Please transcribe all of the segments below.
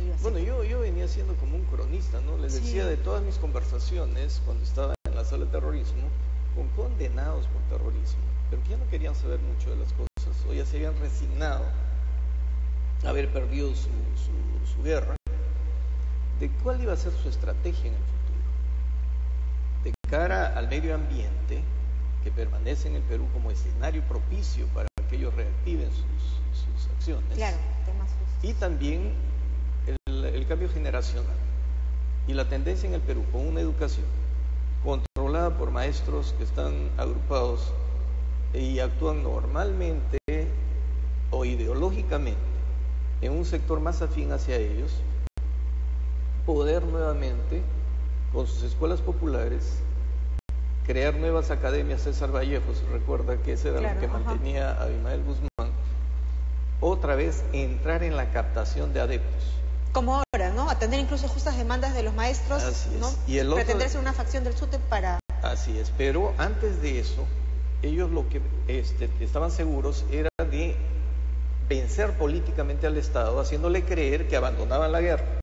iba a ser. Bueno, yo venía siendo como un cronista, ¿no? Les decía de todas mis conversaciones cuando estaba en la sala de terrorismo con condenados por terrorismo, pero que ya no querían saber mucho de las cosas, o ya se habían resignado a haber perdido su guerra, de cuál iba a ser su estrategia en el futuro, de cara al medio ambiente que permanece en el Perú como escenario propicio para que ellos reactiven sus acciones. Claro, temas justos. Y también el cambio generacional y la tendencia en el Perú con una educación controlada por maestros que están agrupados y actúan normalmente o ideológicamente en un sector más afín hacia ellos, poder nuevamente con sus escuelas populares crear nuevas academias. César Vallejos recuerda que ese era lo que mantenía a Abimael Guzmán, otra vez entrar en la captación de adeptos. Como ahora, ¿no? Atender incluso justas demandas de los maestros, así es. ¿no? Y pretender ser una facción del SUTEP para... Así es, pero antes de eso, ellos lo que estaban seguros era de vencer políticamente al Estado, haciéndole creer que abandonaban la guerra.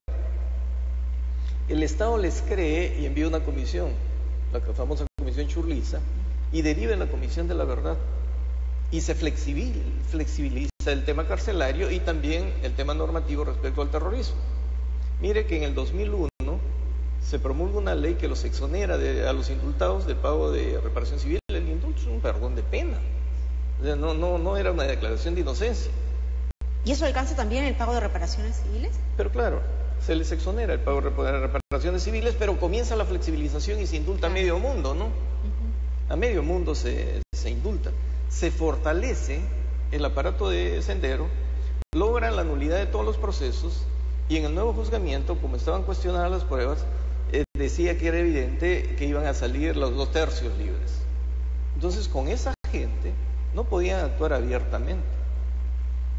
El Estado les cree y envía una comisión, la famosa comisión Churliza, y deriva en la comisión de la verdad. Y se flexibiliza el tema carcelario y también el tema normativo respecto al terrorismo. Mire que en el 2001 se promulga una ley que los exonera a los indultados del pago de reparación civil. El indulto es un perdón de pena. O sea, no era una declaración de inocencia. ¿Y eso alcanza también el pago de reparaciones civiles? Pero claro, se les exonera el pago de reparaciones civiles, pero comienza la flexibilización y se indulta a medio mundo, ¿no? A medio mundo se indulta. Se fortalece el aparato de Sendero, logran la nulidad de todos los procesos y en el nuevo juzgamiento, como estaban cuestionadas las pruebas, decía que era evidente que iban a salir los 2 tercios libres. Entonces, con esa gente no podían actuar abiertamente.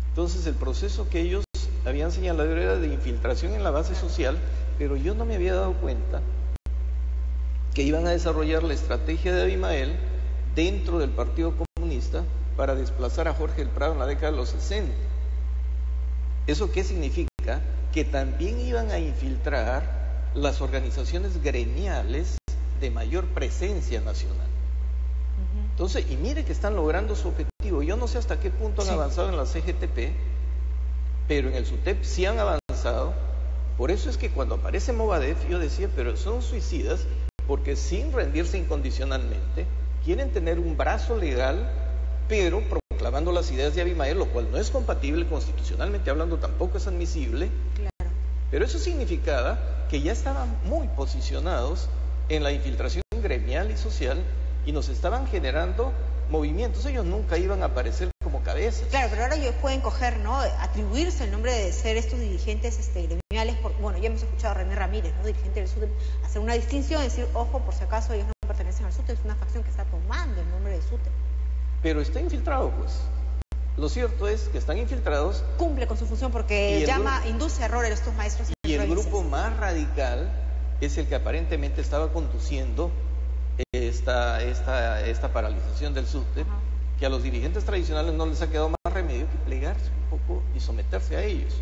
Entonces, el proceso que ellos habían señalado era de infiltración en la base social, pero yo no me había dado cuenta que iban a desarrollar la estrategia de Abimael dentro del Partido Comunista para desplazar a Jorge del Prado en la década de los 60. ¿Eso qué significa? Que también iban a infiltrar las organizaciones gremiales de mayor presencia nacional. Entonces, y mire que están logrando su objetivo. Yo no sé hasta qué punto han avanzado en la CGTP, pero en el SUTEP sí han avanzado. Por eso es que cuando aparece Movadef, yo decía, pero son suicidas, porque sin rendirse incondicionalmente, quieren tener un brazo legal, pero proclamando las ideas de Abimael, lo cual no es compatible constitucionalmente hablando, tampoco es admisible. Claro. Pero eso significaba que ya estaban muy posicionados en la infiltración gremial y social y nos estaban generando movimientos. Ellos nunca iban a aparecer como cabezas. Claro, pero ahora ellos pueden coger, ¿no? Atribuirse el nombre de ser estos dirigentes gremiales. Bueno, ya hemos escuchado a René Ramírez, ¿no? Dirigente del SUTEP, hacer una distinción, decir, ojo, por si acaso ellos no pertenecen al SUTEP, es una facción que está tomando el nombre de SUTEP. Pero está infiltrado, pues. Lo cierto es que están infiltrados. Cumple con su función porque induce error a estos maestros. Y el grupo más radical es el que aparentemente estaba conduciendo esta paralización del SUTEP, que a los dirigentes tradicionales no les ha quedado más remedio que plegarse un poco y someterse a ellos.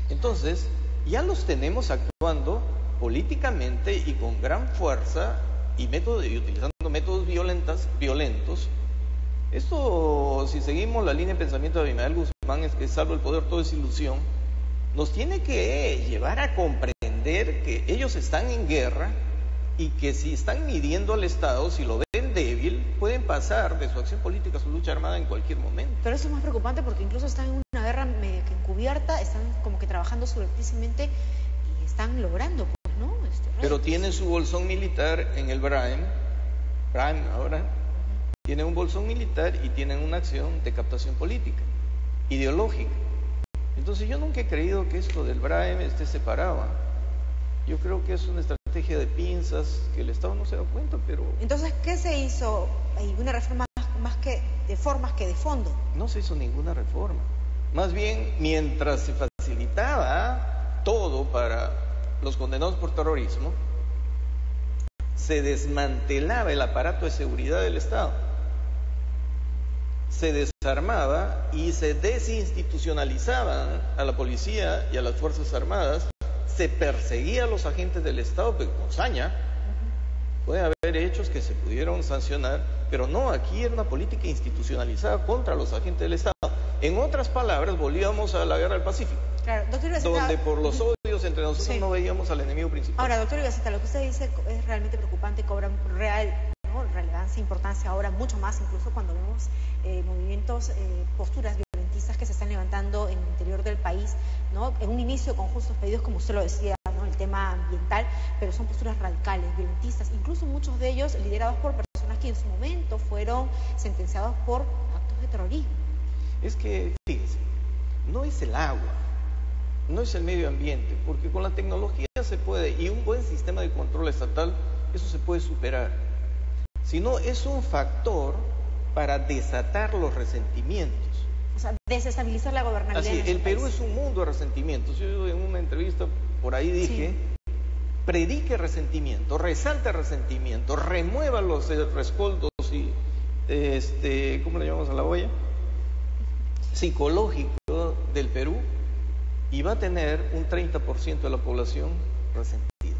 Entonces, ya los tenemos actuando políticamente y con gran fuerza y utilizando métodos violentos. Esto, si seguimos la línea de pensamiento de Abimael Guzmán, es que salvo el poder todo es ilusión, nos tiene que llevar a comprender que ellos están en guerra y que si están midiendo al Estado, si lo ven débil, pueden pasar de su acción política a su lucha armada en cualquier momento. Pero eso es más preocupante porque incluso están en una guerra medio que encubierta, están como que trabajando subrepticiamente y están logrando, pues, ¿no? Pero tienen su bolsón militar en el Brahim ahora, tienen un bolsón militar y tienen una acción de captación política, ideológica. Entonces yo nunca he creído que esto del Brahim esté separado. Yo creo que es una estrategia de pinzas que el Estado no se da cuenta, pero... Entonces, ¿qué se hizo? ¿Hay una reforma más que de formas que de fondo? No se hizo ninguna reforma. Más bien, mientras se facilitaba todo para los condenados por terrorismo, se desmantelaba el aparato de seguridad del Estado, se desarmaba y se desinstitucionalizaban a la policía y a las Fuerzas Armadas se perseguía a los agentes del Estado, pero con saña. Puede haber hechos que se pudieron sancionar, pero no, aquí era una política institucionalizada contra los agentes del Estado. En otras palabras, volvíamos a la guerra del Pacífico, claro, doctor Ibaceta, donde por los odios entre nosotros sí, no veíamos al enemigo principal. Ahora, doctor Ibaceta, lo que usted dice es realmente preocupante, cobra relevancia, importancia ahora, mucho más incluso cuando vemos movimientos, posturas violentistas que se están levantando en el interior del país, ¿no? En un inicio con justos pedidos, como usted lo decía, ¿no? El tema ambiental, pero son posturas radicales, violentistas, incluso muchos de ellos liderados por personas que en su momento fueron sentenciados por actos de terrorismo. Es que, fíjense, no es el agua, no es el medio ambiente, porque con la tecnología se puede, y un buen sistema de control estatal, eso se puede superar. Sino es un factor para desatar los resentimientos. O sea, desestabilizar la gobernabilidad. Así, el Perú es un mundo de resentimientos. Yo en una entrevista por ahí dije, sí, predique resentimiento, resalte resentimiento, remueva los rescoldos y, ¿cómo le llamamos a la olla? Psicológico del Perú, y va a tener un 30% de la población resentida.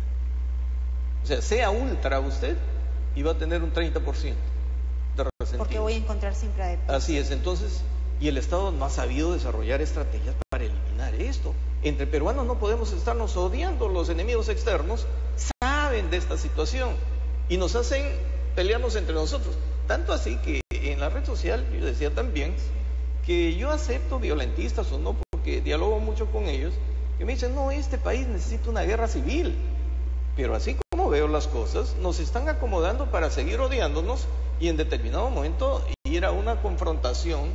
O sea, sea ultra usted y va a tener un 30% de resentido. Porque voy a encontrar siempre adeptos. Así es, entonces, y el Estado no ha sabido desarrollar estrategias para eliminar esto. Entre peruanos no podemos estarnos odiando, los enemigos externos saben de esta situación y nos hacen pelearnos entre nosotros. Tanto así que en la red social, yo decía también, que yo acepto violentistas o no, porque dialogo mucho con ellos, que me dicen, no, este país necesita una guerra civil. Pero así como veo las cosas, nos están acomodando para seguir odiándonos y en determinado momento ir a una confrontación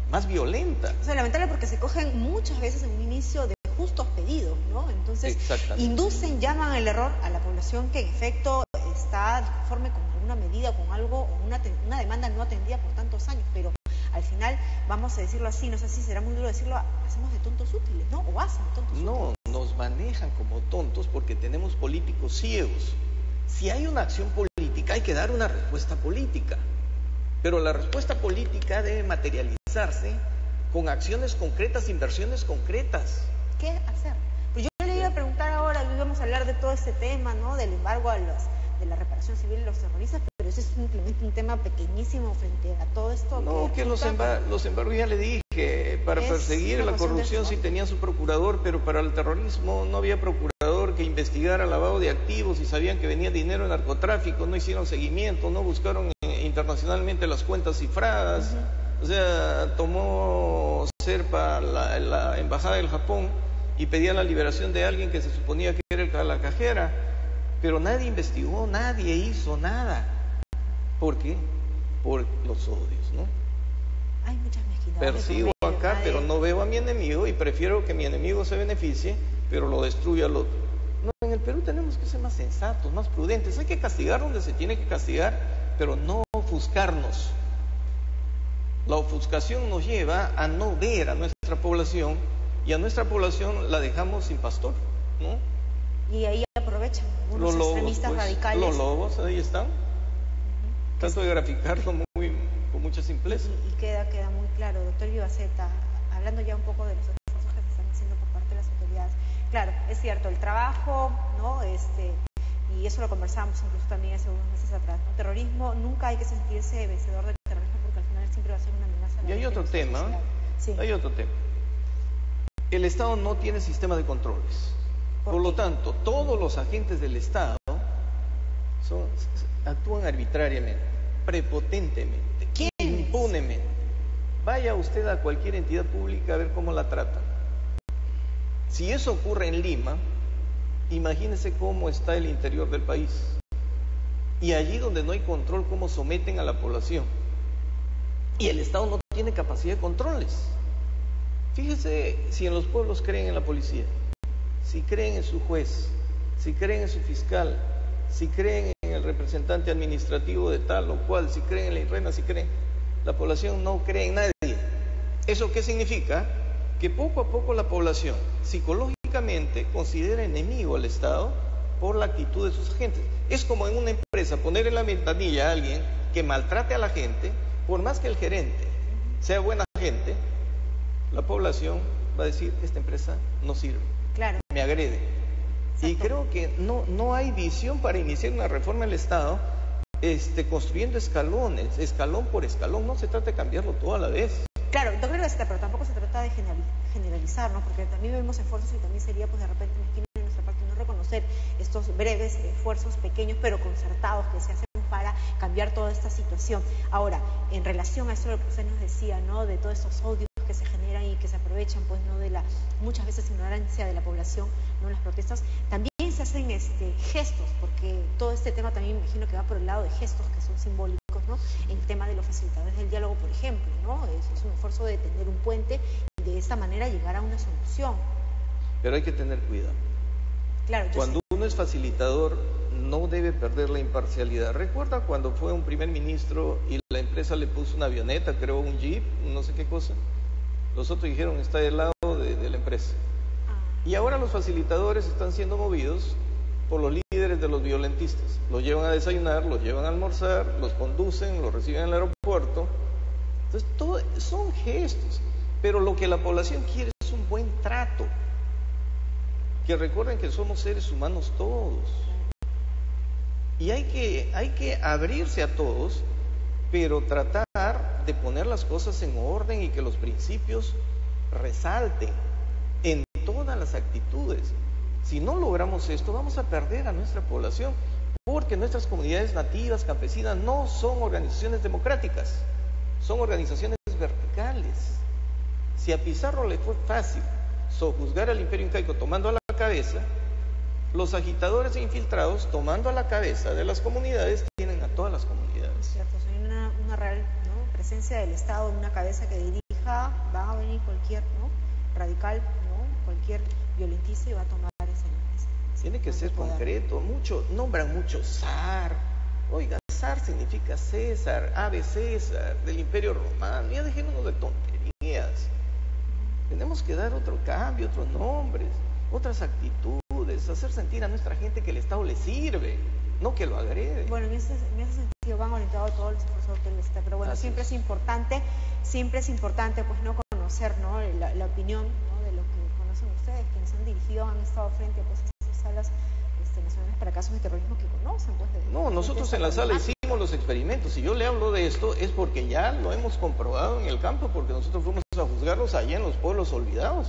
más violenta. O sea, lamentable porque se cogen muchas veces en un inicio de justos pedidos, ¿no? Entonces, inducen, llaman el error a la población que en efecto está disconforme con alguna medida, con algo, o una demanda no atendida por tantos años, pero al final, vamos a decirlo así, no sé si será muy duro decirlo, hacemos de tontos útiles, ¿no? O hacen de tontos útiles. No, nos manejan como tontos porque tenemos políticos ciegos. Si hay una acción política, hay que dar una respuesta política. Pero la respuesta política debe materializarse con acciones concretas, inversiones concretas. ¿Qué hacer? Pues yo le iba a preguntar ahora, íbamos a hablar de todo este tema, ¿no? Del embargo de la reparación civil de los terroristas, pero ese es simplemente un tema pequeñísimo frente a todo esto. No, que los embargos, ya le dije, para perseguir la corrupción sí tenían su procurador, pero para el terrorismo no había procurador que investigara lavado de activos y sabían que venía dinero de narcotráfico, no hicieron seguimiento, no buscaron internacionalmente las cuentas cifradas. O sea, tomó Serpa la embajada del Japón y pedía la liberación de alguien que se suponía que era la cajera, pero nadie investigó, nadie hizo nada. ¿Por qué? Por los odios, ¿no? Hay muchas mezquindades. Persigo acá, pero no veo a mi enemigo y prefiero que mi enemigo se beneficie, pero lo destruya al otro. No, en el Perú tenemos que ser más sensatos, más prudentes. Hay que castigar donde se tiene que castigar, pero no ofuscarnos. La ofuscación nos lleva a no ver a nuestra población, y a nuestra población la dejamos sin pastor, ¿no? Y ahí aprovechan algunos extremistas radicales. Los lobos, ahí están. Trato de graficarlo con mucha simpleza. Y queda muy claro, doctor Ibaceta, hablando ya un poco de los esfuerzos que se están haciendo por parte de las autoridades. Claro, es cierto, el trabajo, ¿no? Y eso lo conversábamos incluso también hace unos meses atrás, ¿no? Terrorismo, nunca hay que sentirse vencedor del terrorismo porque al final siempre va a ser una amenaza. Y hay otro tema, hay otro tema. El Estado no tiene sistema de controles. Por lo tanto, todos los agentes del Estado actúan arbitrariamente, prepotentemente, impunemente. Vaya usted a cualquier entidad pública a ver cómo la tratan. Si eso ocurre en Lima, imagínese cómo está el interior del país. Y allí donde no hay control, cómo someten a la población. Y el Estado no tiene capacidad de controles. Fíjese si en los pueblos creen en la policía, si creen en su juez, si creen en su fiscal, si creen en el representante administrativo de tal o cual, si creen en la IRENA, si creen, la población no cree en nadie. ¿Eso qué significa? Que poco a poco la población psicológicamente considera enemigo al Estado por la actitud de sus agentes. Es como en una empresa poner en la ventanilla a alguien que maltrate a la gente, por más que el gerente sea buena gente, la población va a decir, esta empresa no sirve, claro, me agrede. Y creo que no hay visión para iniciar una reforma del Estado construyendo escalones, escalón por escalón. No se trata de cambiarlo todo a la vez. Claro, doctor Gaceta, pero tampoco se trata de generalizar, ¿no? Porque también vemos esfuerzos y también sería, pues, de repente mezquino de nuestra parte no reconocer estos breves esfuerzos pequeños pero concertados que se hacen para cambiar toda esta situación. Ahora, en relación a esto de lo que usted nos decía, ¿no? De todos estos odios que se generan y que se aprovechan, pues, ¿no? De la muchas veces ignorancia de la población, ¿no? En las protestas, también se hacen gestos, porque todo este tema también me imagino que va por el lado de gestos que son simbólicos, ¿no? En el tema de los facilitadores del diálogo, por ejemplo, ¿no? Es un esfuerzo de tender un puente y de esta manera llegar a una solución. Pero hay que tener cuidado. Claro, cuando uno es facilitador, no debe perder la imparcialidad. ¿Recuerda cuando fue un primer ministro y la empresa le puso una avioneta, creó un jeep, no sé qué cosa? Los otros dijeron, está del lado de la empresa. Y ahora los facilitadores están siendo movidos por los líderes de los violentistas. Los llevan a desayunar, los llevan a almorzar, los conducen, los reciben en el aeropuerto. Entonces, todo son gestos. Pero lo que la población quiere es un buen trato. Que recuerden que somos seres humanos todos. Y hay que abrirse a todos, pero tratar de poner las cosas en orden y que los principios resalten en todas las actitudes. Si no logramos esto, vamos a perder a nuestra población, porque nuestras comunidades nativas, campesinas, no son organizaciones democráticas, son organizaciones verticales. Si a Pizarro le fue fácil sojuzgar al imperio incaico tomando a la cabeza, los agitadores e infiltrados tomando a la cabeza de las comunidades tienen a todas las comunidades. Cierto, hay una real, ¿no? presencia del Estado en una cabeza que dirija, va a venir cualquier, ¿no? radical, ¿no? cualquier violentista y va a tomar ese tiene que ser poder. Concreto. Nombran mucho zar. Oiga, zar significa César, ave César, del Imperio Romano. Ya dejémonos de tonterías. Tenemos que dar otro cambio, otros nombres, otras actitudes, hacer sentir a nuestra gente que el Estado le sirve, no que lo agrede. Bueno, en ese sentido van orientados todos los esfuerzos que les está, pero bueno, siempre es importante, pues no conocer, ¿no? La opinión, ¿no? de lo que conocen ustedes, quienes han dirigido, han estado frente a, pues, estas salas nacionales para casos de terrorismo que conocen, pues. No, nosotros en la sala hicimos los experimentos. Si yo le hablo de esto es porque ya lo hemos comprobado en el campo, porque nosotros fuimos a juzgarlos allá en los pueblos olvidados.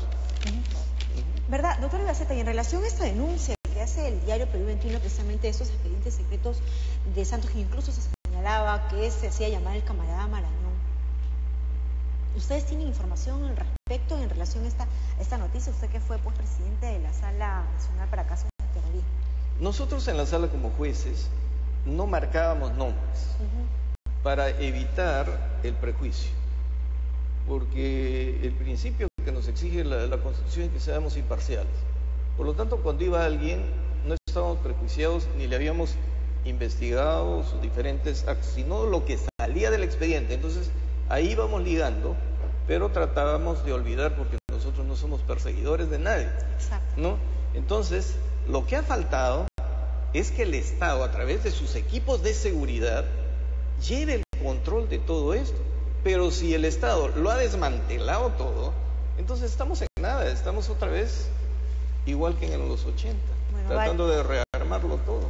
¿Verdad, doctor Gaceta? Y en relación a esta denuncia que hace el diario Perú 21, precisamente de estos expedientes secretos de Santos, que incluso se señalaba que se hacía llamar el camarada Marañón, ¿ustedes tienen información al respecto en relación a esta noticia? Usted que fue, pues, presidente de la Sala Nacional para Casos de Terrorismo. Nosotros en la sala como jueces no marcábamos nombres para evitar el prejuicio, porque el principio que nos exige la Constitución es que seamos imparciales. Por lo tanto, cuando iba alguien, no estábamos prejuiciados ni le habíamos investigado sus diferentes actos, sino lo que salía del expediente. Entonces, ahí íbamos ligando, pero tratábamos de olvidar, porque nosotros no somos perseguidores de nadie. Exacto. ¿No? Entonces, lo que ha faltado es que el Estado, a través de sus equipos de seguridad, lleve el control de todo esto. Pero si el Estado lo ha desmantelado todo, entonces estamos en nada, estamos otra vez igual que en los 80, tratando de rearmarlo todo.